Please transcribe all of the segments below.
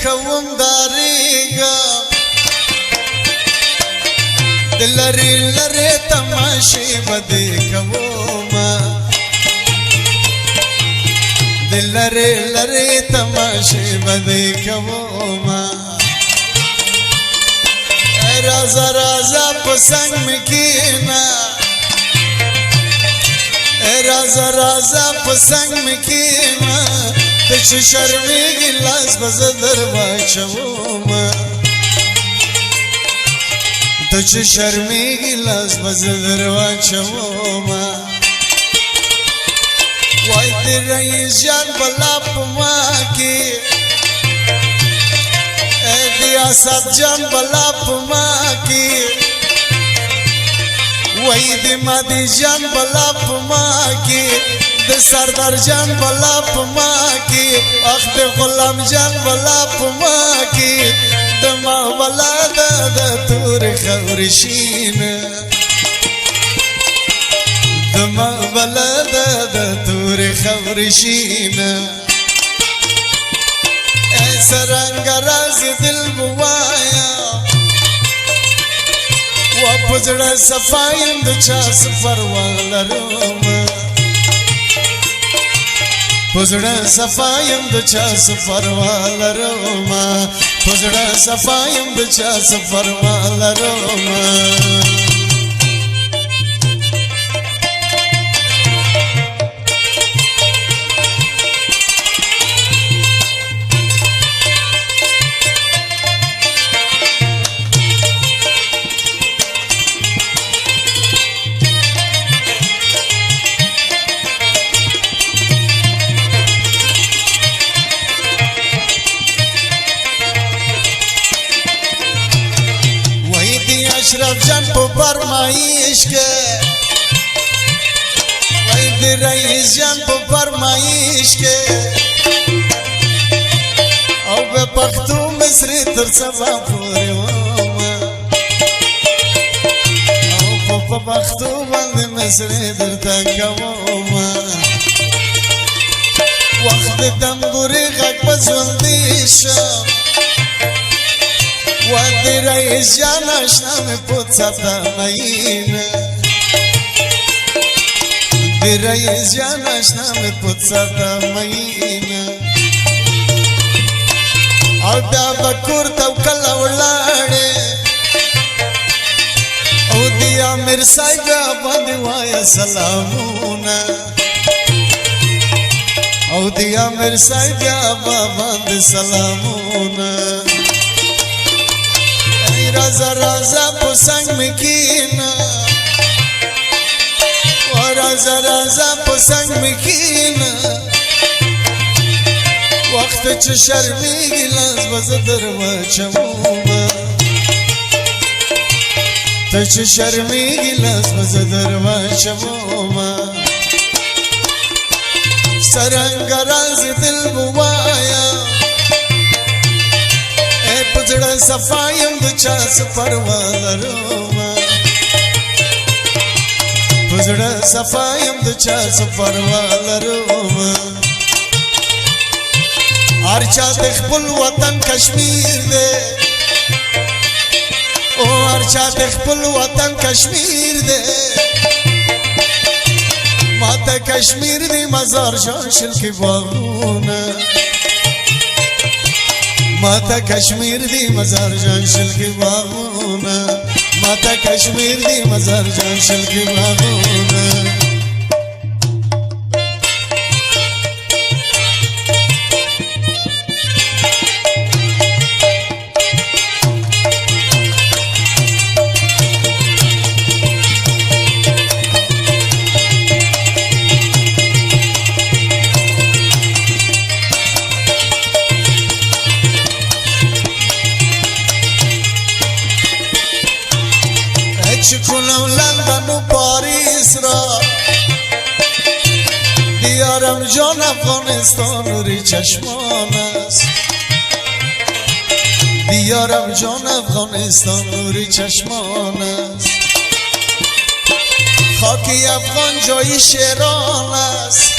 کوم داریگا دلری لری تماشی بدی کوما دلری لری تماشی بدی کوما رازا رازا پسنگ مکینا رازا رازا پسنگ مکینا تچ شرمیگی لاس بزدر باچوما تچ شرمیگی لاس بزدر باچوما وای دی رئیس جان بلا پما کی دیاسات جان بلا پما کی وای دی مادی جان بلا پما کی د سردار جان بلا پما کی اخ د غلام جان بلا پما کی د ما بلا د تور خورشین د ما بلا د تور خورشین ای سرنگ راز دل بوایا و پزړه صفایم د چا سفر ولرم پزړه صفایم د چا سفر ولرم پزړه صفایم د چا سفر ولرم اشرف جان په فرمایش کې وای دی رئیس جان په فرمایش کې او په پښتو مصری تر سبا پورې وما او په پښتو باندې مصری درته کوم وخت دم ګوري غږ په ژوندې شم و دی رئیس جان آشنا میں پوچھتا مہینہ دی رئیس جان آشنا میں پوچھتا مہینہ او بیا بکور تو کلا ولاڑے او دیا میر سایگا باندې وایا سلامونا او دیا میر سایگا باندې سلامونا رازا رازا پسنگ مکینا و رازا رازا پسنگ مکینا وقت چه شرمیگی لاز بزدر باچموما تا چه شرمیگی لاز بزدر باچموما سرنگ راز دل بوایا پزړه صفایم د چا سفر ولرم پزړه صفایم د چا سفر ولرم هر چا د خپل وطن کشمیر دی او هر چا د خپل وطن کشمیر دی ماته کشمیر دی مزار جان شل کې باغونه ماتا کشمیر دی مزار جان شل کی باغونا ماتا کشمیر دی مزار جان شل کی باغونا کنم لندن و پاریس را دیارم جان افغانستان نوری چشمان است دیارم جان افغانستان نوری چشمان است خاکی افغان جای شیران است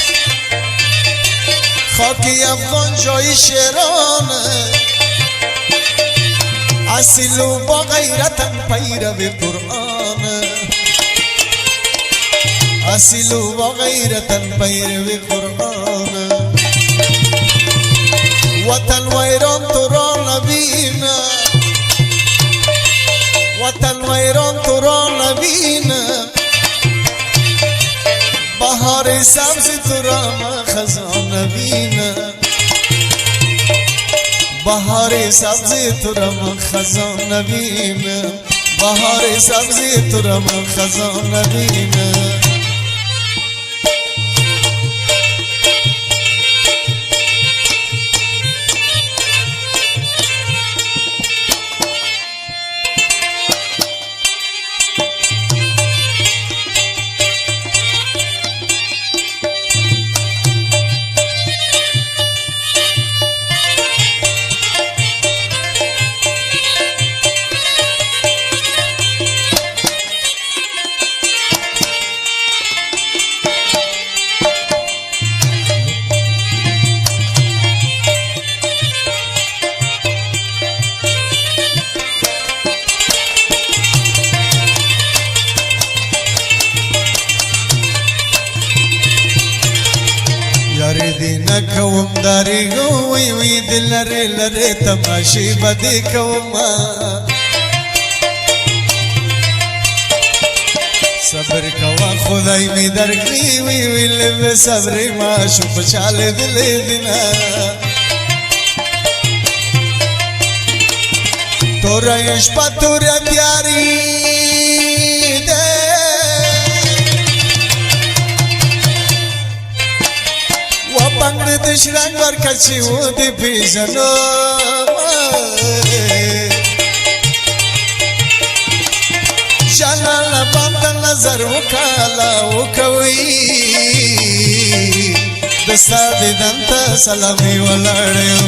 خاکی افغان جای شیران است اصلو با غیرتن پیرو قرآن اصلو با غیرتن پیرو قرآن وطن ویران تو را نبینه وطن ویران تو را نبینه بهار سبز تو را خزان نبینه بهار سبز تو را خزان نبینه بهار سبز تو را خزان نبینه کوم داری گوی وی دل لره لره تماشی بدی کوم صبر کوا خدای می درکړي وی وی له صبر ما شو پچاله دل دینا تور یش پتور تیاری پنګ د شرنګ ورکچې و دې پیژنو جلاله باندې نظر وکاله وکوي د ساده دنت سلامي ولاړم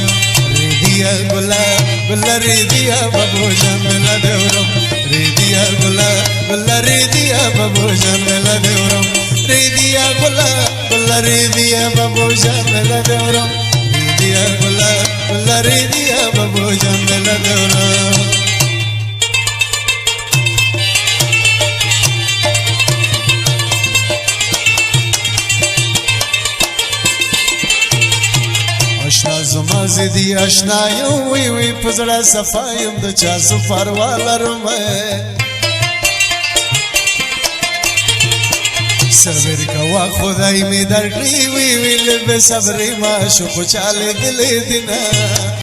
ریدیا ګلا ګل ریدیا بابو جان ملا دیورم ریدیا ګلا ګل ریدیا بابو جان ملا دیورم ریدیا ګلا ګل ریدیا بابو جان ملا دیورم ریدیا ګلا ګل ریدیا بابو جان ملا دیورم اشنا زما زدی اشنا یو وی وی پزړه صفایم د چا سفر والرم صبر کوا خدای می درکړي وی وی له صبر ما شو چاله دل دینا